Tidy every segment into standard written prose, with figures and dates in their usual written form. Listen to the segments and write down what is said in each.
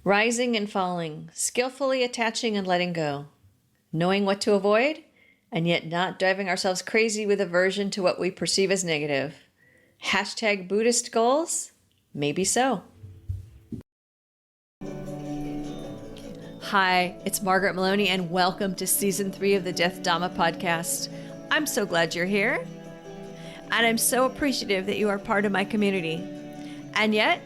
Rising and falling, skillfully attaching and letting go, knowing what to avoid, and yet not driving ourselves crazy with aversion to what we perceive as negative. Hashtag Buddhist goals? Maybe so. Hi, it's Margaret Maloney, and welcome to Season 3 of the Death Dhamma Podcast. I'm so glad you're here, and I'm so appreciative that you are part of my community. And yet,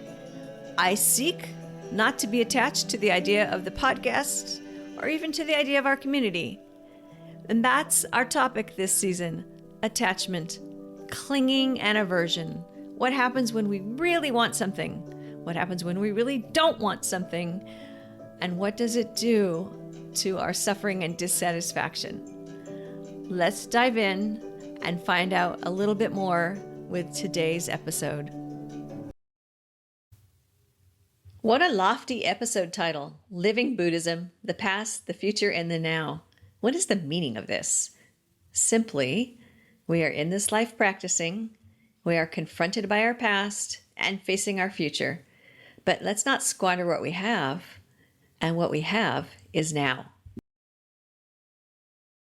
I seek not to be attached to the idea of the podcast or even to the idea of our community. And that's our topic this season: attachment, clinging, and aversion. What happens when we really want something? What happens when we really don't want something? And what does it do to our suffering and dissatisfaction? Let's dive in and find out a little bit more with today's episode. What a lofty episode title: Living Buddhism, the Past, the Future, and the Now. What is the meaning of this? Simply, we are in this life practicing, we are confronted by our past and facing our future, but let's not squander what we have, and what we have is now.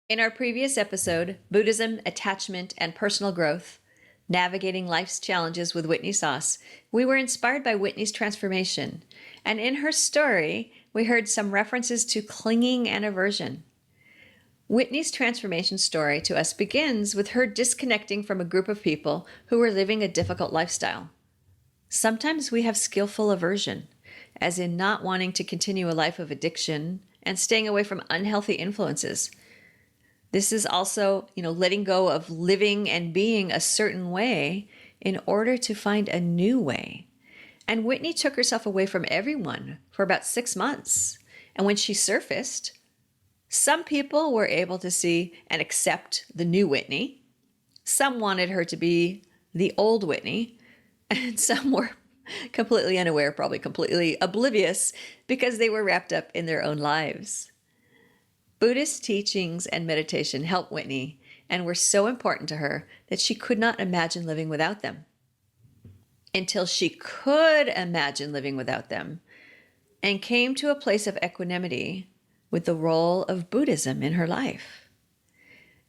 In our previous episode, Buddhism, Attachment, and Personal Growth, Navigating Life's Challenges with Whitney Sause, we were inspired by Whitney's transformation. And in her story, we heard some references to clinging and aversion. Whitney's transformation story to us begins with her disconnecting from a group of people who were living a difficult lifestyle. Sometimes we have skillful aversion, as in not wanting to continue a life of addiction and staying away from unhealthy influences. This is also, letting go of living and being a certain way in order to find a new way. And Whitney took herself away from everyone for about 6 months. And when she surfaced, some people were able to see and accept the new Whitney. Some wanted her to be the old Whitney, and some were completely unaware, probably completely oblivious, because they were wrapped up in their own lives. Buddhist teachings and meditation helped Whitney and were so important to her that she could not imagine living without them. Until she could imagine living without them and came to a place of equanimity with the role of Buddhism in her life.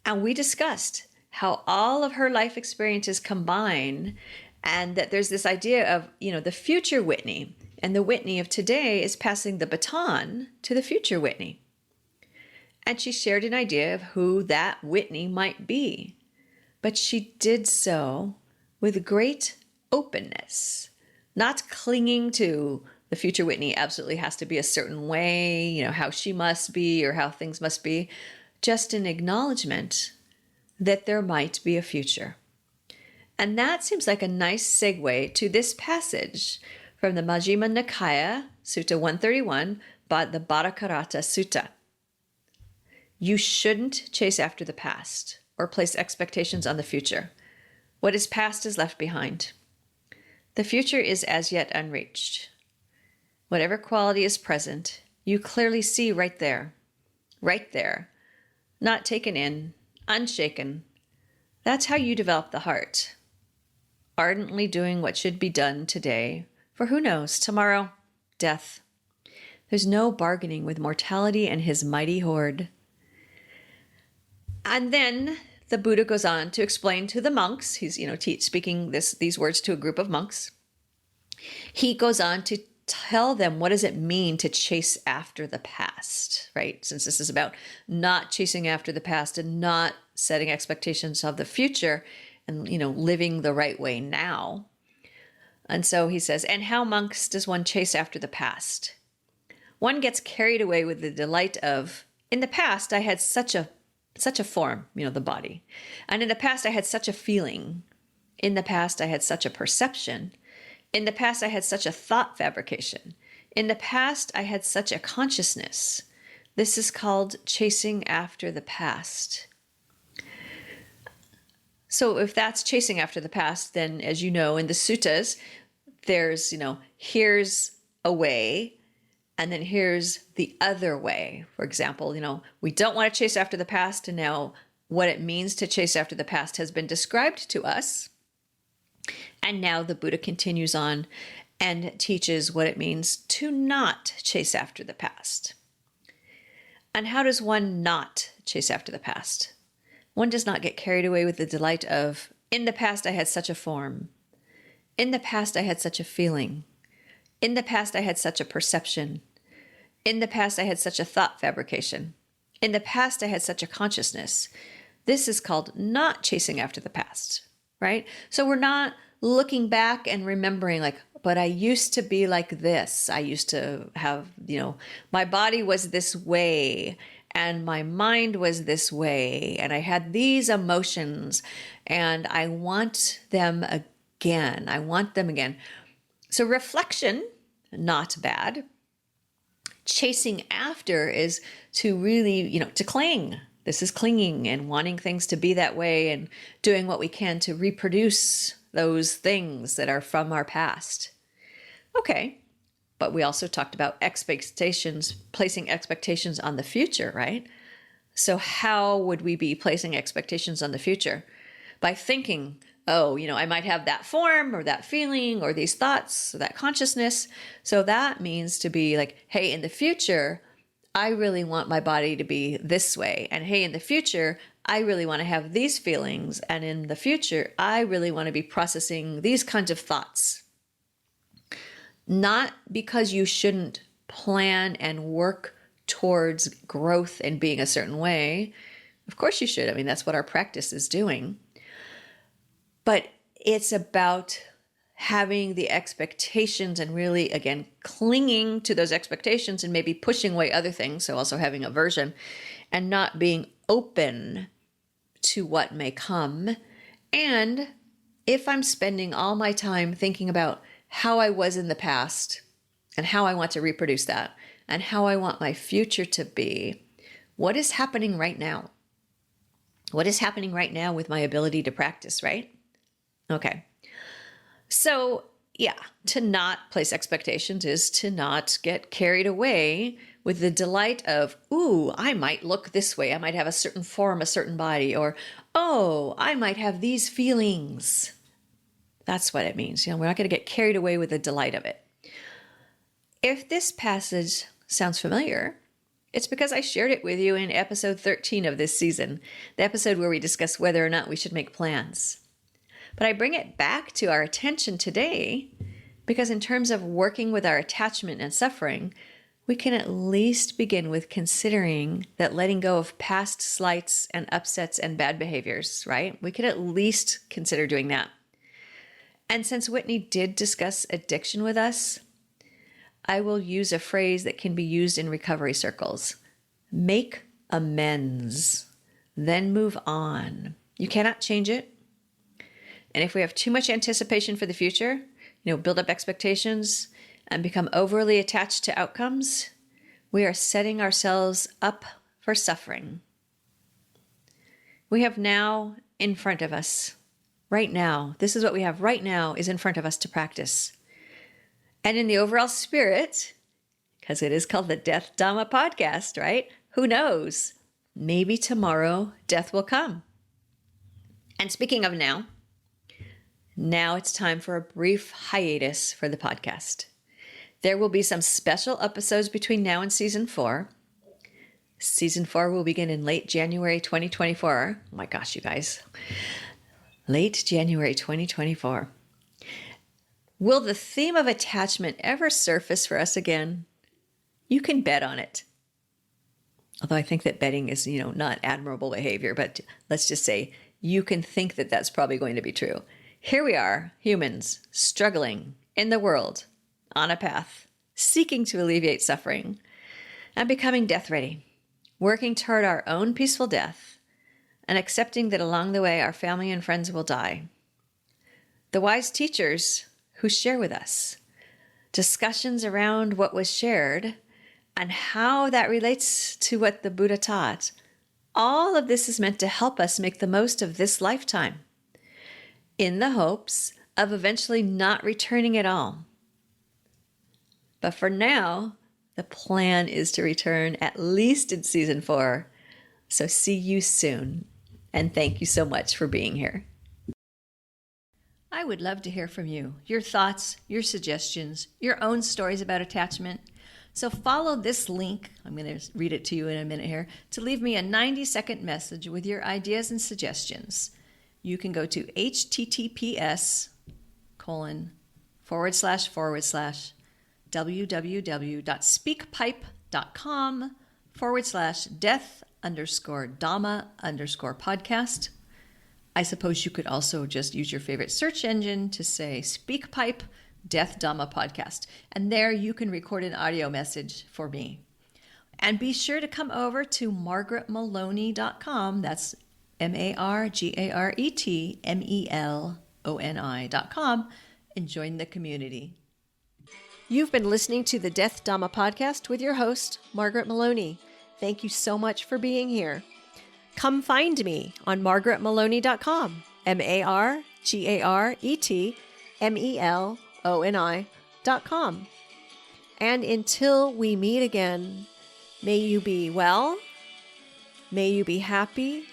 And we discussed how all of her life experiences combine, and that there's this idea of, the future Whitney, and the Whitney of today is passing the baton to the future Whitney. And she shared an idea of who that Whitney might be. But she did so with great openness, not clinging to the future Whitney absolutely has to be a certain way, how she must be or how things must be, just an acknowledgement that there might be a future. And that seems like a nice segue to this passage from the Majjhima Nikaya, Sutta 131, the Bhaddekaratta Sutta. You shouldn't chase after the past or place expectations on the future. What is past is left behind. The future is as yet unreached. Whatever quality is present, you clearly see right there, not taken in, unshaken. That's how you develop the heart. Ardently doing what should be done today, for who knows, tomorrow, death. There's no bargaining with mortality and his mighty horde. And then the Buddha goes on to explain to the monks, he's speaking these words to a group of monks. He goes on to tell them, what does it mean to chase after the past, right? Since this is about not chasing after the past and not setting expectations of the future and, living the right way now. And so he says, and how, monks, does one chase after the past? One gets carried away with the delight of, in the past, I had such a form, the body. And in the past, I had such a feeling. In the past, I had such a perception. In the past, I had such a thought fabrication. In the past, I had such a consciousness. This is called chasing after the past. So if that's chasing after the past, then as you know, in the suttas, there's, here's a way, and then here's the other way. For example, we don't want to chase after the past, and now what it means to chase after the past has been described to us. And now the Buddha continues on and teaches what it means to not chase after the past. And how does one not chase after the past? One does not get carried away with the delight of, in the past I had such a form. In the past I had such a feeling. In the past I had such a perception. In the past I had such a thought fabrication. In the past I had such a consciousness. This is called not chasing after the past, right? So we're not looking back and remembering like, but I used to be like this. I used to have, my body was this way and my mind was this way and I had these emotions and I want them again. I want them again. So reflection, not bad. Chasing after is to really, to cling. This is clinging and wanting things to be that way and doing what we can to reproduce those things that are from our past. Okay, but we also talked about expectations, placing expectations on the future, right? So how would we be placing expectations on the future? By thinking, I might have that form or that feeling or these thoughts or that consciousness. So that means to be like, hey, in the future, I really want my body to be this way. And hey, in the future, I really want to have these feelings. And in the future, I really want to be processing these kinds of thoughts. Not because you shouldn't plan and work towards growth and being a certain way. Of course you should. I mean, that's what our practice is doing. But it's about having the expectations and really, again, clinging to those expectations and maybe pushing away other things. So also having aversion and not being open to what may come. And if I'm spending all my time thinking about how I was in the past and how I want to reproduce that and how I want my future to be, what is happening right now? What is happening right now with my ability to practice, right? Okay. So yeah, to not place expectations is to not get carried away with the delight of, ooh, I might look this way. I might have a certain form, a certain body, or, oh, I might have these feelings. That's what it means. We're not going to get carried away with the delight of it. If this passage sounds familiar, it's because I shared it with you in episode 13 of this season, the episode where we discuss whether or not we should make plans. But I bring it back to our attention today because in terms of working with our attachment and suffering, we can at least begin with considering that letting go of past slights and upsets and bad behaviors, right? We could at least consider doing that. And since Whitney did discuss addiction with us, I will use a phrase that can be used in recovery circles. Make amends, then move on. You cannot change it. And if we have too much anticipation for the future, build up expectations and become overly attached to outcomes, we are setting ourselves up for suffering. We have now in front of us, right now, this is what we have right now is in front of us to practice. And in the overall spirit, because it is called the Death Dhamma Podcast, right? Who knows? Maybe tomorrow death will come. And speaking of now it's time for a brief hiatus for the podcast. There will be some special episodes between now and season 4. Season 4 will begin in late January 2024. Oh my gosh, you guys. Late January 2024. Will the theme of attachment ever surface for us again? You can bet on it. Although I think that betting is, not admirable behavior, but let's just say you can think that that's probably going to be true. Here we are, humans, struggling in the world, on a path, seeking to alleviate suffering, and becoming death ready, working toward our own peaceful death, and accepting that along the way our family and friends will die. The wise teachers who share with us discussions around what was shared and how that relates to what the Buddha taught. All of this is meant to help us make the most of this lifetime in the hopes of eventually not returning at all. But for now, the plan is to return at least in season 4. So see you soon. And thank you so much for being here. I would love to hear from you, your thoughts, your suggestions, your own stories about attachment. So follow this link, I'm going to read it to you in a minute here, to leave me a 90-second message with your ideas and suggestions. You can go to https://www.speakpipe.com/death_Dhamma_podcast. I suppose you could also just use your favorite search engine to say SpeakPipe Death Dhamma Podcast. And there you can record an audio message for me. And be sure to come over to margaretmaloney.com. That's MargaretMeloni.com and join the community. You've been listening to the Death Dhamma Podcast with your host, Margaret Maloney. Thank you so much for being here. Come find me on margaretmaloney.com, MargaretMeloni.com. And until we meet again, may you be well, may you be happy,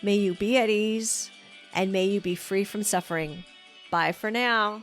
may you be at ease, and may you be free from suffering. Bye for now.